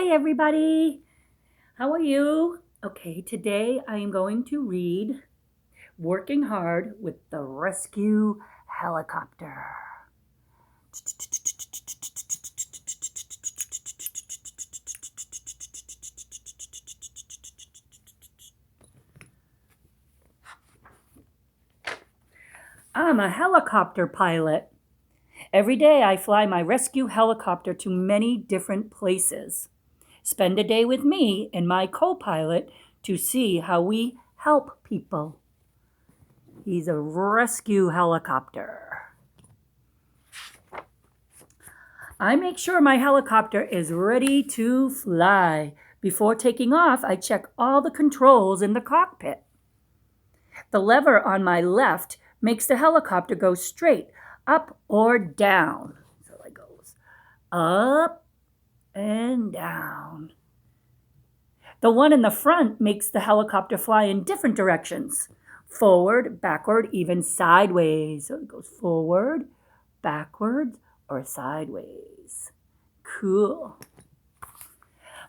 Hi, everybody. How are you? Okay, today I am going to read Working Hard with the Rescue Helicopter. I'm a helicopter pilot. Every day I fly my rescue helicopter to many different places. Spend a day with me and my co-pilot to see how we help people. He's a rescue helicopter. I make sure my helicopter is ready to fly. Before taking off, I check all the controls in the cockpit. The lever on my left makes the helicopter go straight, up or down. So it goes up and down. The one in the front makes the helicopter fly in different directions. Forward, backward, even sideways. So it goes forward, backward, or sideways. Cool.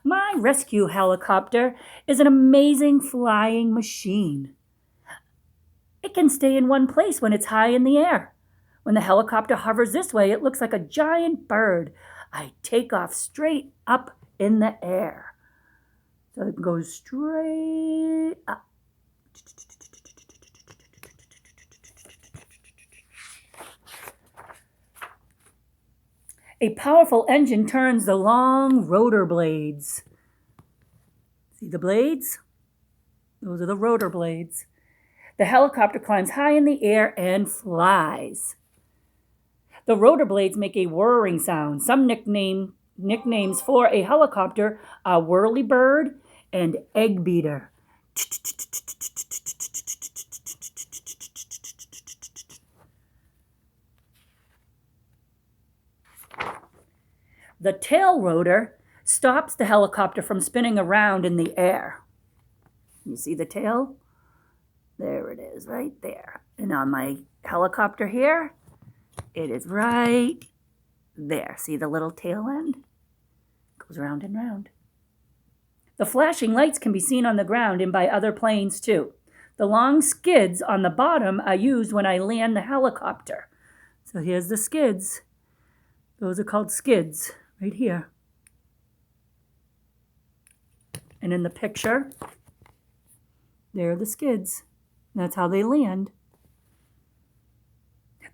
My rescue helicopter is an amazing flying machine. It can stay in one place when it's high in the air. When the helicopter hovers this way, it looks like a giant bird. I take off straight up in the air. So it goes straight up. A powerful engine turns the long rotor blades. See the blades? Those are the rotor blades. The helicopter climbs high in the air and flies. The rotor blades make a whirring sound. Some nicknames for a helicopter are whirly bird and egg beater. The tail rotor stops the helicopter from spinning around in the air. You see the tail? There it is, right there. And on my helicopter here, it is right there. See the little tail end? Goes round and round. The flashing lights can be seen on the ground and by other planes too. The long skids on the bottom are used when I land the helicopter. So here's the skids. Those are called skids right here. And in the picture, there are the skids. That's how they land.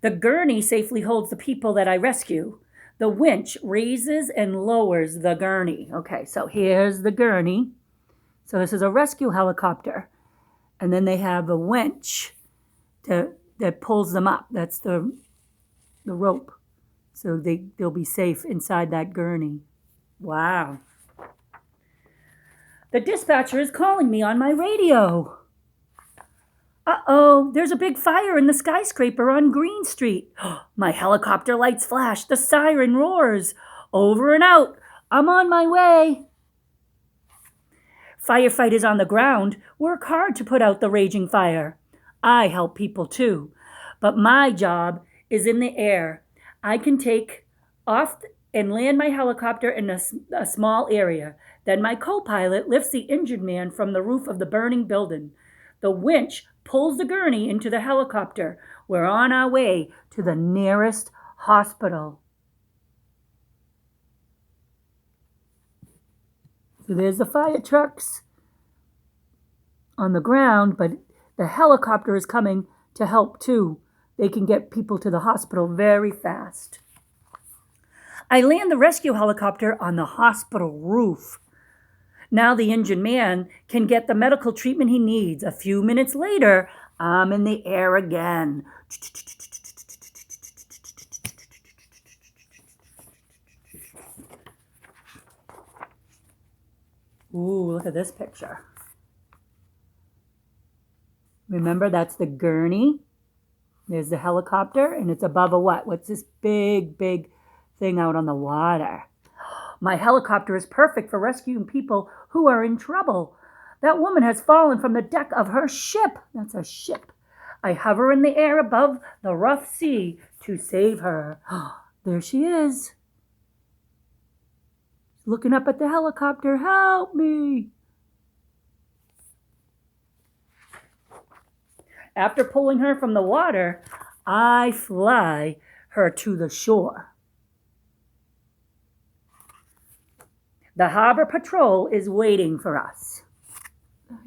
The gurney safely holds the people that I rescue. The winch raises and lowers the gurney. Okay, so here's the gurney. So this is a rescue helicopter. And then they have a winch that pulls them up. That's the rope. So they'll be safe inside that gurney. Wow. The dispatcher is calling me on my radio. Uh-oh, there's a big fire in the skyscraper on Green Street. My helicopter lights flash, the siren roars. Over and out, I'm on my way. Firefighters on the ground work hard to put out the raging fire. I help people too, but my job is in the air. I can take off and land my helicopter in a small area. Then my co-pilot lifts the injured man from the roof of the burning building. The winch pulls the gurney into the helicopter. We're on our way to the nearest hospital. So there's the fire trucks on the ground, but the helicopter is coming to help too. They can get people to the hospital very fast. I land the rescue helicopter on the hospital roof. Now the injured man can get the medical treatment he needs. A few minutes later, I'm in the air again. Ooh, look at this picture. Remember, that's the gurney. There's the helicopter, and it's above a what? What's this big, big thing out on the water? My helicopter is perfect for rescuing people who are in trouble. That woman has fallen from the deck of her ship. That's a ship. I hover in the air above the rough sea to save her. There she is. looking up at the helicopter. Help me. After pulling her from the water, I fly her to the shore. The harbor patrol is waiting for us.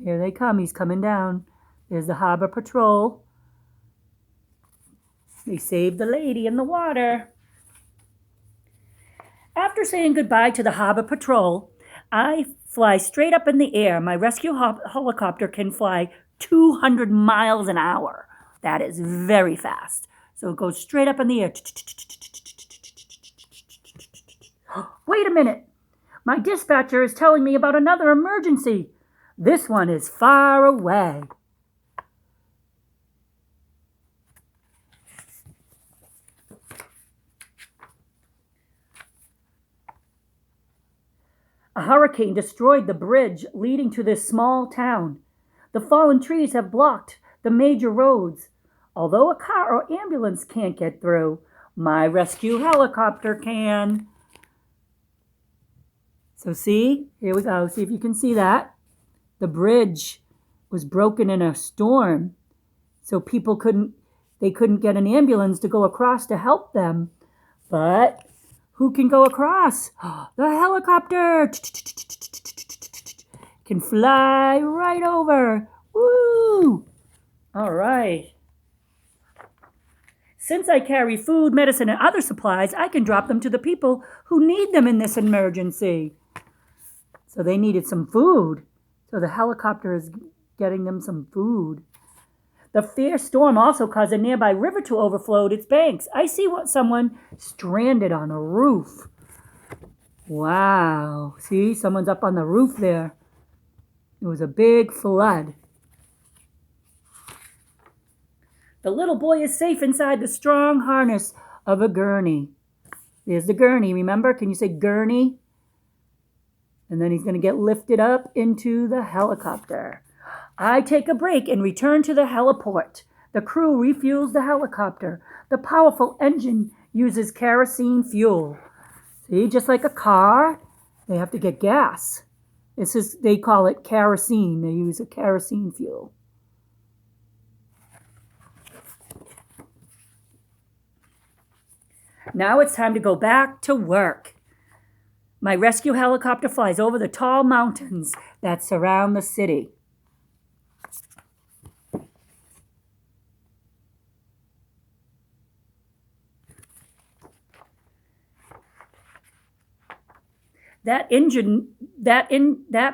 Here they come. He's coming down. There's the harbor patrol. They saved the lady in the water. After saying goodbye to the harbor patrol, I fly straight up in the air. My rescue helicopter can fly 200 miles an hour. That is very fast. So it goes straight up in the air. Wait a minute. My dispatcher is telling me about another emergency. This one is far away. A hurricane destroyed the bridge leading to this small town. The fallen trees have blocked the major roads. Although a car or ambulance can't get through, my rescue helicopter can. So see, here we go. See if you can see that. The bridge was broken in a storm, so people couldn't get an ambulance to go across to help them. But who can go across? The helicopter can fly right over. Woo! All right. Since I carry food, medicine, and other supplies, I can drop them to the people who need them in this emergency. So they needed some food. So the helicopter is getting them some food. The fierce storm also caused a nearby river to overflow its banks. I see someone stranded on a roof. Wow. See, someone's up on the roof there. It was a big flood. The little boy is safe inside the strong harness of a gurney. There's the gurney, remember? Can you say gurney? And then he's going to get lifted up into the helicopter. I take a break and return to the heliport. The crew refuels the helicopter. The powerful engine uses kerosene fuel. See, just like a car, they have to get gas. They call it kerosene. They use a kerosene fuel. Now it's time to go back to work. My rescue helicopter flies over the tall mountains that surround the city. That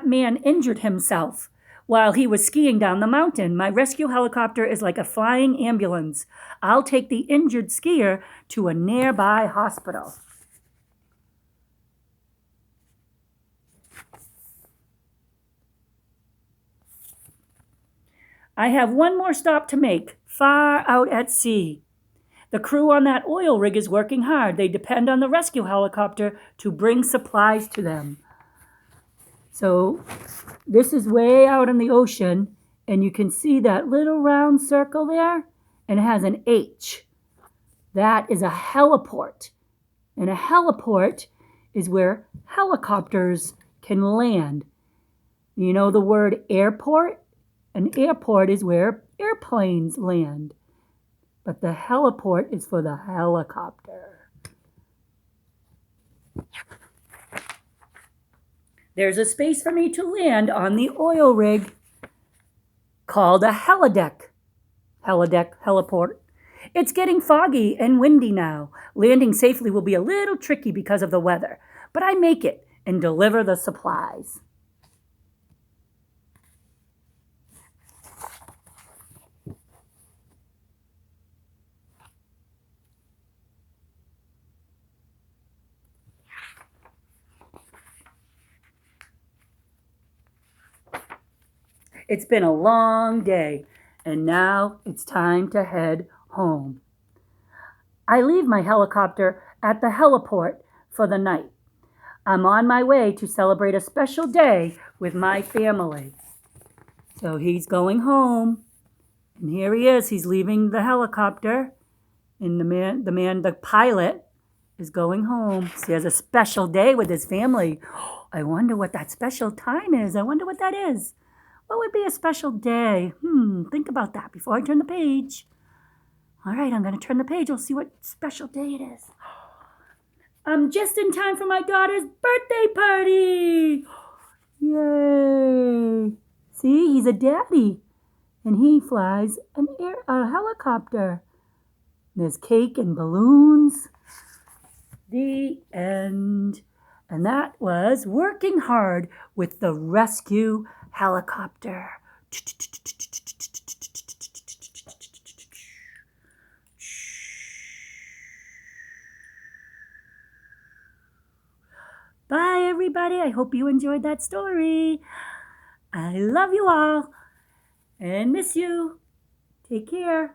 man injured himself while he was skiing down the mountain. My rescue helicopter is like a flying ambulance. I'll take the injured skier to a nearby hospital. I have one more stop to make, far out at sea. The crew on that oil rig is working hard. They depend on the rescue helicopter to bring supplies to them. So this is way out in the ocean, and you can see that little round circle there, and it has an H. That is a heliport. And a heliport is where helicopters can land. You know the word airport? An airport is where airplanes land. But the heliport is for the helicopter. There's a space for me to land on the oil rig called a helideck. Heliport. It's getting foggy and windy now. Landing safely will be a little tricky because of the weather, but I make it and deliver the supplies. It's been a long day, and now it's time to head home. I leave my helicopter at the heliport for the night. I'm on my way to celebrate a special day with my family. So he's going home, and here he is. He's leaving the helicopter, and the pilot is going home. So he has a special day with his family. I wonder what that special time is. I wonder what that is. What would be a special day? Think about that before I turn the page. All right, I'm going to turn the page. We'll see what special day it is. I'm just in time for my daughter's birthday party. Yay. See, he's a daddy. And he flies a helicopter. There's cake and balloons. The end. And that was Working Hard with the Rescue Helicopter. Bye, everybody. I hope you enjoyed that story. I love you all and miss you. Take care.